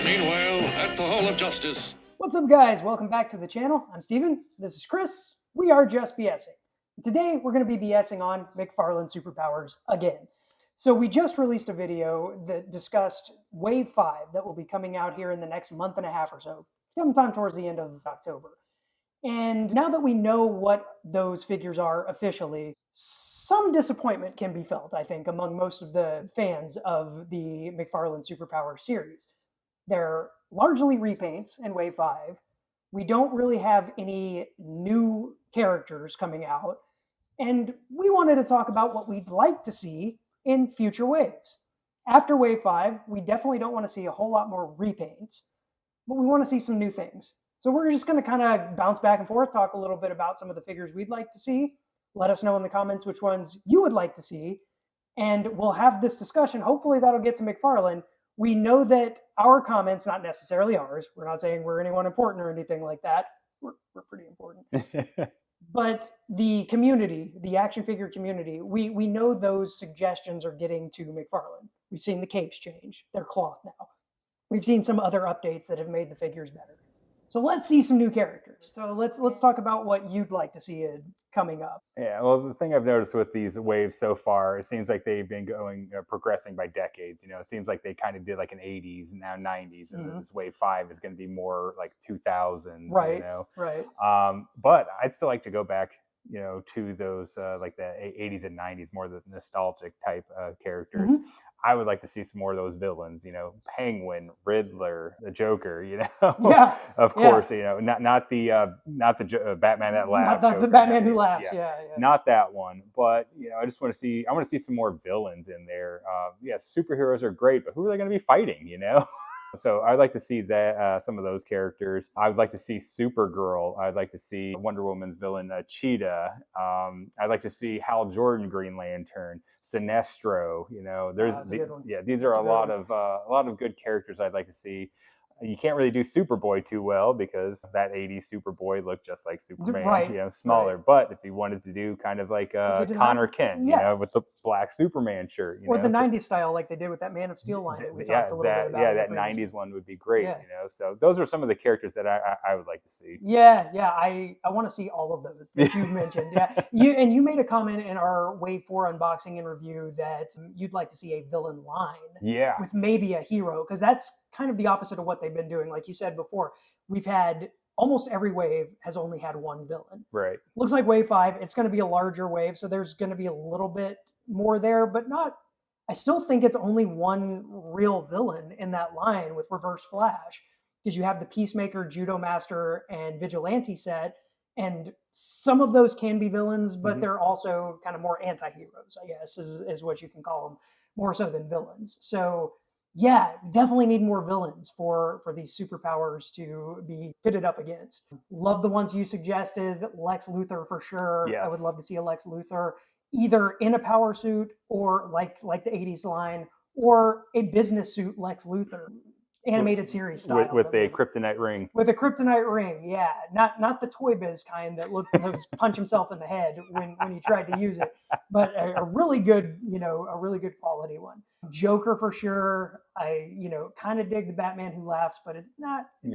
Meanwhile, at the Hall of Justice. What's up, guys? Welcome back to the channel. I'm Steven. This is Chris. We are just BSing. Today, we're going to be BSing on McFarlane Super Powers again. So we just released a video that discussed Wave 5 that will be coming out here in the next month and a half or so, sometime towards the end of October. And now that we know what those figures are officially, some disappointment can be felt, I think, among most of the fans of the McFarlane Super Powers series. They're largely repaints in Wave 5. We don't really have any new characters coming out. And we wanted to talk about what we'd like to see in future waves. After Wave 5, we definitely don't want to see a whole lot more repaints, but we want to see some new things. So we're just going to kind of bounce back and forth, talk a little bit about some of the figures we'd like to see. Let us know in the comments which ones you would like to see. And we'll have this discussion. Hopefully that'll get to McFarlane. We know that our comments, not necessarily ours, we're not saying we're anyone important or anything like that. We're pretty important. But the community, the action figure community, we know those suggestions are getting to McFarlane. We've seen the capes change. They're cloth now. We've seen some other updates that have made the figures better. So let's see some new characters. So let's talk about what you'd like to see coming up. Yeah, well, the thing I've noticed with these waves so far, it seems like they've been progressing by decades. You know, it seems like they kind of did like an 80s and now 90s, and this wave 5 is going to be more like 2000s. Right. You know, right. But I'd still like to go back, you know, to those like the 80s and 90s, more the nostalgic type characters. I would like to see some more of those villains, you know, Penguin, Riddler, the Joker, you know. Yeah. Of course, you know, not the Batman that laughs. Not the Batman who laughs. Yeah. Not that one, but you know, I want to see some more villains in there. Superheroes are great, but who are they going to be fighting? You know. So I'd like to see that some of those characters. I would like to see Supergirl. I'd like to see Wonder Woman's villain Cheetah. I'd like to see Hal Jordan Green Lantern, Sinestro. You know, these are a lot of good characters I'd like to see. You can't really do Superboy too well because that 80s Superboy looked just like Superman, you know, smaller. Right. But if you wanted to do kind of like Connor Kent, you know, with the black Superman shirt. Or the 90s style like they did with that Man of Steel line that we talked a little bit about. Yeah, that 90s one would be great, you know. So those are some of the characters that I would like to see. Yeah, I want to see all of those that you've mentioned. Yeah, you made a comment in our Wave 4 unboxing and review that you'd like to see a villain line. Yeah. With maybe a hero, because that's kind of the opposite of what they've been doing. Like you said before, we've had almost every wave has only had one villain. Right. Looks like Wave 5, it's going to be a larger wave, so there's going to be a little bit more there, but not. I still think it's only one real villain in that line with Reverse Flash, because you have the Peacemaker, Judo Master, and Vigilante set, and some of those can be villains, but they're also kind of more anti-heroes, I guess, is what you can call them, more so than villains. So yeah, definitely need more villains for these superpowers to be pitted up against. Love the ones you suggested. Lex Luthor for sure. Yes. I would love to see a Lex Luthor either in a power suit or like the 80s line, or a business suit Lex Luthor. Animated series style. With a kryptonite ring. With a kryptonite ring, yeah. Not the Toy Biz kind that looked punch himself in the head when he tried to use it, but a really good, a really good quality one. Joker for sure. I, kind of dig the Batman Who Laughs, but it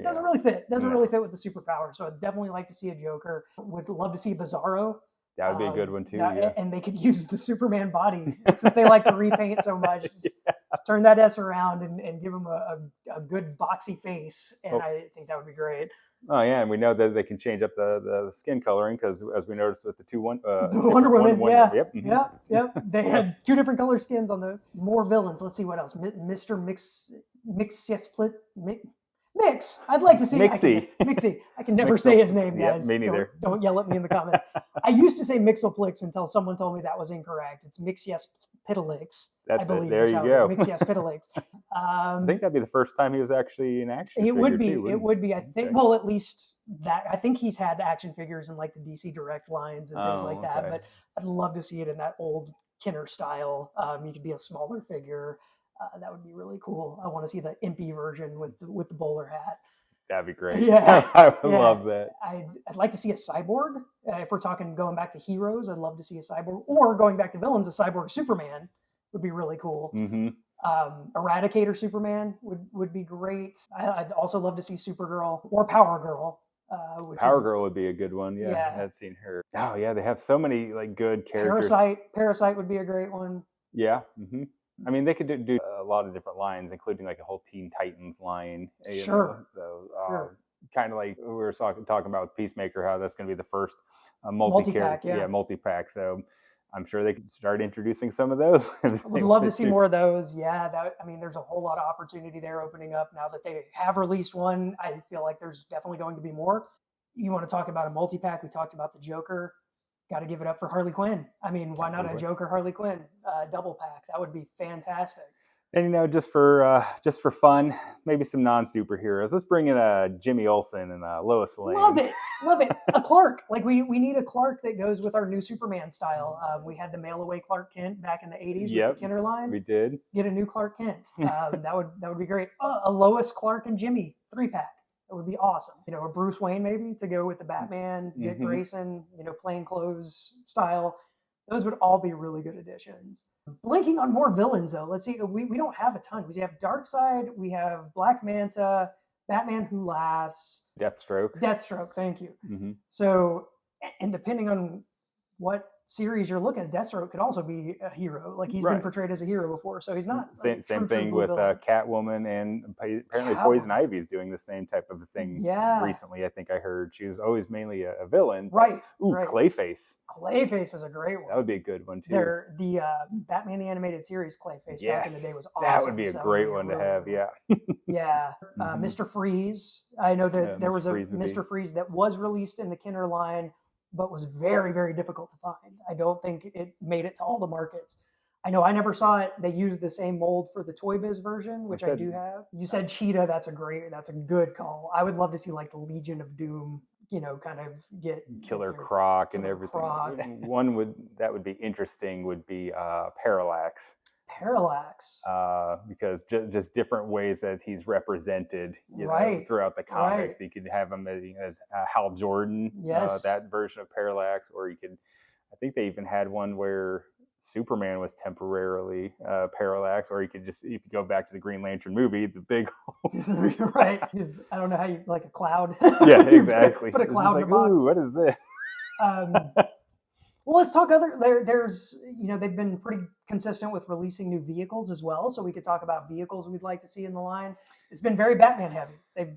doesn't really fit. Doesn't really fit with the superpower. So I'd definitely like to see a Joker. Would love to see Bizarro. That would be a good one too. Yeah. And they could use the Superman body since they like to repaint so much. Just turn that S around and give him a good boxy face, and I think that would be great. Oh yeah, and we know that they can change up the skin coloring because, as we noticed with the Wonder Woman, Yep. They had two different color skins on those. More villains. Let's see what else. Mr. Mix. I'd like to see Mixie. I can never say his name, guys. Me neither. Don't yell at me in the comments. I used to say Mixoplix until someone told me that was incorrect. It's Mixiespitolix. That's I believe it. There you go. Mixiespitolix. I think that'd be the first time he was actually in action. It would be. It would be. I think. Okay. Well, at least that. I think he's had action figures in like the DC Direct lines and things like that. But I'd love to see it in that old Kenner style. You could be a smaller figure. That would be really cool. I want to see the impy version with the bowler hat. That'd be great. Yeah, I would love that. I'd like to see a cyborg. If we're talking going back to heroes, I'd love to see a cyborg. Or going back to villains, a cyborg Superman would be really cool. Mm-hmm. Eradicator Superman would be great. I'd also love to see Supergirl or Power Girl. Power Girl would be a good one. Yeah, Yeah. I've seen her. Oh yeah, they have so many like good characters. Parasite would be a great one. Yeah. I mean, they could do a lot of different lines, including like a whole Teen Titans line. Sure. So Sure. kind of like we were talking about with Peacemaker, how that's going to be the first Multi-pack, yeah. multi-pack. So I'm sure they could start introducing some of those. I would love to see more of those. Yeah, I mean, there's a whole lot of opportunity there opening up now that they have released one. I feel like there's definitely going to be more. You want to talk about a multi-pack? We talked about the Joker. Got to give it up for Harley Quinn. I mean, why not a Joker Harley Quinn double pack? That would be fantastic. And just for fun, maybe some non-superheroes. Let's bring in Jimmy Olsen and Lois Lane. Love it. A Clark. Like we need a Clark that goes with our new Superman style. We had the mail away Clark Kent back in the 80s with the Kenner line. We did. Get a new Clark Kent. That would be great. A Lois, Clark, and Jimmy 3-pack. That would be awesome. A Bruce Wayne maybe to go with the Batman, Dick Grayson, plain clothes style. Those would all be really good additions. Blinking on more villains, though. Let's see. We don't have a ton. We have Darkseid. We have Black Manta, Batman Who Laughs. Deathstroke. Thank you. So, and depending on what series you're looking at, Deathstroke could also be a hero. Like he's been portrayed as a hero before, so he's not. Same thing with Catwoman, and apparently Poison Ivy is doing the same type of thing. Yeah. Recently, I think I heard she was always mainly a villain. Right. Ooh, right. Clayface. Clayface is a great one. That would be a good one too. The Batman the Animated Series Clayface back in the day was awesome. That would be a great one to have. Yeah. Yeah. Mr. Freeze. I know that there was a Mr. Freeze that was released in the Kenner line, but was very, very difficult to find. I don't think it made it to all the markets. I know I never saw it. They used the same mold for the Toy Biz version, which I do have. You said Cheetah. That's a good call. I would love to see like the Legion of Doom, kind of get Killer Croc and everything. Croc. One that would be interesting would be Parallax. Because just different ways that he's represented, throughout the comics. You could have him as Hal Jordan, that version of Parallax, or you could. I think they even had one where Superman was temporarily Parallax, or you could just, if you go back to the Green Lantern movie, the big right. I don't know how you like a cloud. Yeah, exactly. Put a cloud in a box. Ooh, what is this? Well, let's talk there's, they've been pretty consistent with releasing new vehicles as well. So we could talk about vehicles we'd like to see in the line. It's been very Batman heavy.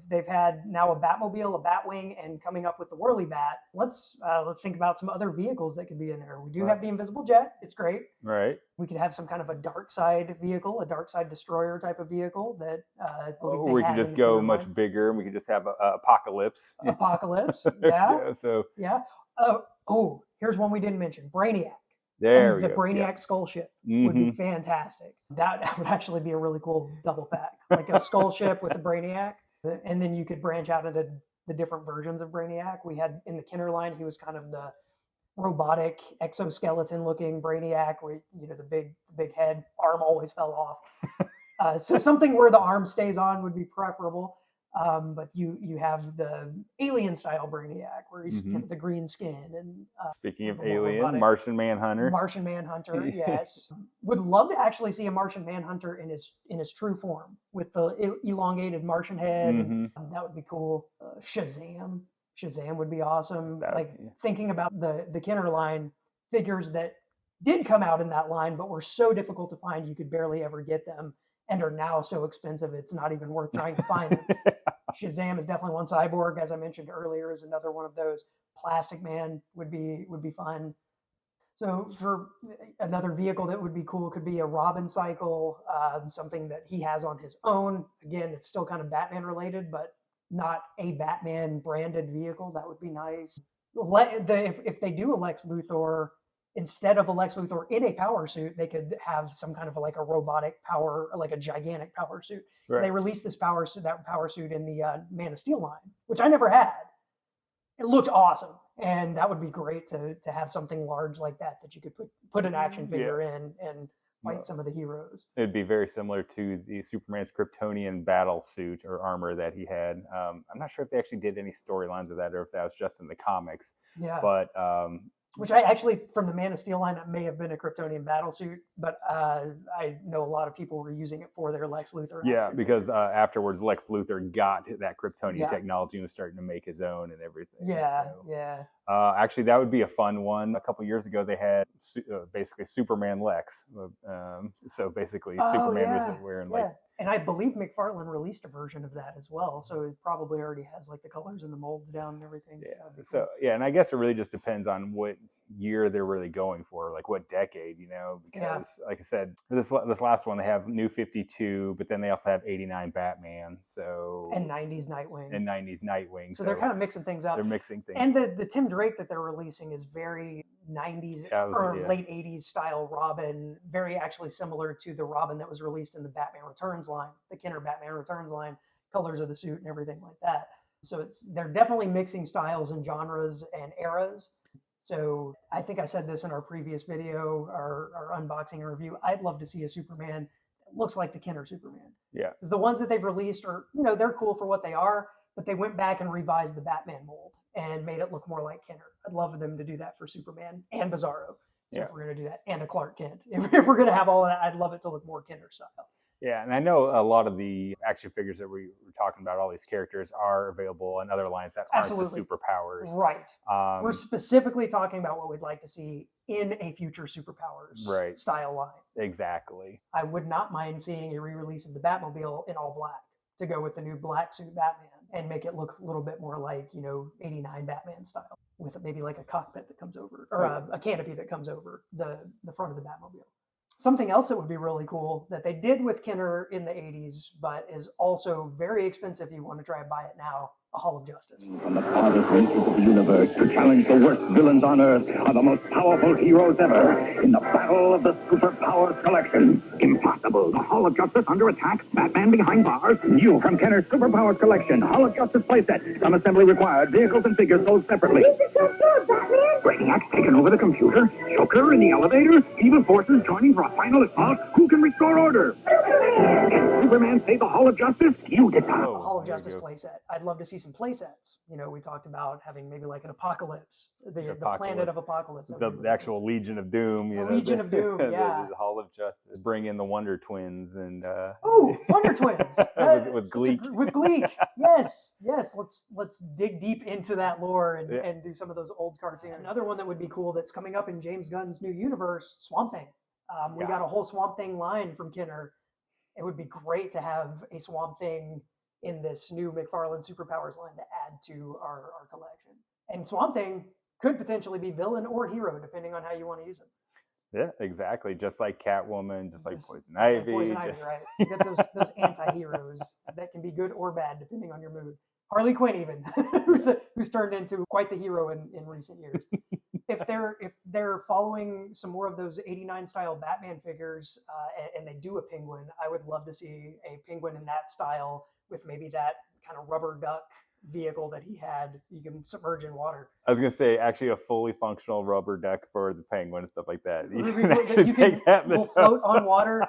They've had now a Batmobile, a Batwing, and coming up with the Whirly Bat. Let's think about some other vehicles that could be in there. We do have the Invisible Jet. It's great. Right. We could have some kind of a Darkseid vehicle, a Darkseid Destroyer type of vehicle that we could just go much bigger, and we could just have Apocalypse. Apocalypse, yeah. Yeah. Here's one we didn't mention: Brainiac. The Brainiac skull ship would be fantastic. That would actually be a really cool double pack, like a skull ship with a Brainiac, and then you could branch out into the different versions of Brainiac. We had in the Kenner line, he was kind of the robotic exoskeleton looking Brainiac, where the big head, arm always fell off. So something where the arm stays on would be preferable. But you have the alien style Brainiac where he's kind of the green skin. And speaking of alien, Martian Manhunter, yes. Would love to actually see a Martian Manhunter in his true form with the elongated Martian head. That would be cool. Shazam would be awesome. Thinking about the Kenner line figures that did come out in that line, but were so difficult to find you could barely ever get them, and are now so expensive it's not even worth trying to find them. Shazam is definitely one. Cyborg, as I mentioned earlier, is another one of those. Plastic Man would be fun. So for another vehicle that would be cool could be a Robin cycle, something that he has on his own. Again, it's still kind of Batman related, but not a Batman branded vehicle. That would be nice. If they do a Lex Luthor, instead of a Lex Luthor in a power suit, they could have some kind of like a robotic power, like a gigantic power suit. Right. They released that power suit in the Man of Steel line, which I never had. It looked awesome, and that would be great to have something large like that you could put an action figure in and fight some of the heroes. It'd be very similar to the Superman's Kryptonian battle suit or armor that he had. I'm not sure if they actually did any storylines of that or if that was just in the comics. Yeah. But which I actually, from the Man of Steel line, that may have been a Kryptonian battlesuit, but I know a lot of people were using it for their Lex Luthor. Yeah, action because figures. afterwards Lex Luthor got that Kryptonian Yeah. technology and was starting to make his own and everything. Yeah, So, yeah. actually, that would be a fun one. A couple years ago, they had basically Superman Lex. So basically, Superman was wearing like. And I believe McFarlane released a version of that as well, so it probably already has like the colors and the molds down and everything. Yeah. So cool. Yeah, and I guess it really just depends on what year they're really going for, like what decade, because like I said, this last one they have New 52, but then they also have 89 Batman, so and 90s Nightwing. So they're kind of mixing things up. They're mixing things. And the Tim Drake that they're releasing is very 90s late 80s style Robin, very actually similar to the Robin that was released in the Batman Returns line, the Kenner Batman Returns line, colors of the suit and everything like that. So they're definitely mixing styles and genres and eras. So I think I said this in our previous video, our unboxing and review. I'd love to see a Superman that looks like the Kenner Superman. Yeah. Because the ones that they've released are, they're cool for what they are, but they went back and revised the Batman mold and made it look more like Kenner. I'd love for them to do that for Superman and Bizarro. So if we're going to do that, and a Clark Kent, if we're going to have all of that, I'd love it to look more Kenner style. Yeah, and I know a lot of the action figures that we were talking about, all these characters are available in other lines that aren't the Super Powers. Right. We're specifically talking about what we'd like to see in a future Super Powers style line. Exactly. I would not mind seeing a re-release of the Batmobile in all black to go with the new black suit Batman and make it look a little bit more like, 89 Batman style with maybe like a cockpit that comes over or a canopy that comes over the front of the Batmobile. Something else that would be really cool that they did with Kenner in the 80s, but is also very expensive if you want to try and buy it now, a Hall of Justice. From the farthest reaches of the universe to challenge the worst villains on Earth are the most powerful heroes ever in the battle of the Super Powers collection. Impossible. The Hall of Justice under attack. Batman behind bars. New from Kenner's Super Powers collection. Hall of Justice playset. Some assembly required. Vehicles and figures sold separately. This is so good, Batman. Brainiac taking over the computer. Joker in the elevator. Evil forces joining for a final assault. Who can restore order? Can Superman save the Hall of Justice? You decide. A Hall of Justice playset. I'd love to see some playsets. We talked about having maybe like an Apocalypse, the planet of Apocalypse. The actual Legion of Doom. Legion of Doom, yeah. The Hall of Justice. Bring in the Wonder Twins and. Wonder Twins with Gleek. With Gleek, yes. Let's dig deep into that lore and do some of those old cartoons. Another one that would be cool that's coming up in James Gunn's new universe, Swamp Thing. We got a whole Swamp Thing line from Kenner. It would be great to have a Swamp Thing in this new McFarlane Super Powers line to add to our collection. And Swamp Thing could potentially be villain or hero, depending on how you want to use him. Yeah, exactly. Just like Catwoman, just like Poison Ivy. Right. You get those anti-heroes that can be good or bad, depending on your mood. Harley Quinn even, who's turned into quite the hero in recent years. If they're following some more of those 89 style Batman figures and they do a penguin, I would love to see a penguin in that style with maybe that kind of rubber duck vehicle that he had. You can submerge in water. I was going to say actually a fully functional rubber duck for the penguin and stuff like that. You can float on water.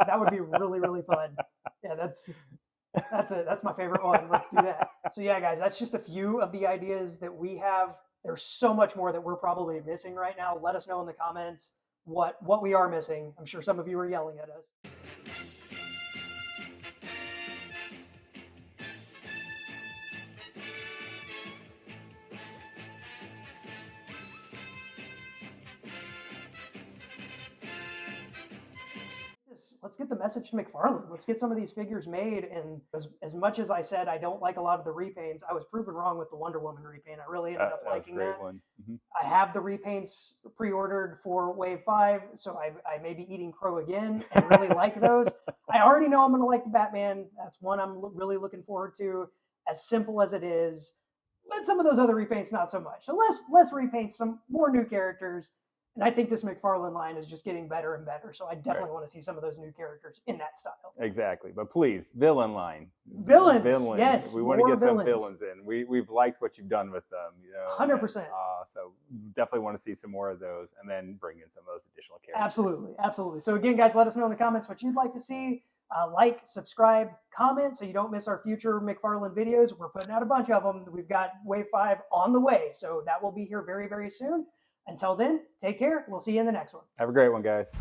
That would be really, really fun. Yeah, that's my favorite one. Let's do that. So yeah, guys, that's just a few of the ideas that we have. There's so much more that we're probably missing right now. Let us know in the comments what we are missing. I'm sure some of you are yelling at us. Let's get the message to McFarlane. Let's get some of these figures made. And as much as I said I don't like a lot of the repaints, I was proven wrong with the Wonder Woman repaint. I really ended up liking that. One. Mm-hmm. I have the repaints pre-ordered for Wave 5, so I may be eating crow again and really like those. I already know I'm going to like the Batman. That's one I'm really looking forward to. As simple as it is, but some of those other repaints not so much. So less repaints, some more new characters. And I think this McFarlane line is just getting better and better. So I definitely want to see some of those new characters in that style. Exactly. But please, villain line. Villains. Yes. We want to get some villains in. We've liked what you've done with them. 100%. So definitely want to see some more of those and then bring in some of those additional characters. Absolutely. So again, guys, let us know in the comments what you'd like to see. Like, subscribe, comment so you don't miss our future McFarlane videos. We're putting out a bunch of them. We've got Wave 5 on the way. So that will be here very, very soon. Until then, take care. We'll see you in the next one. Have a great one, guys.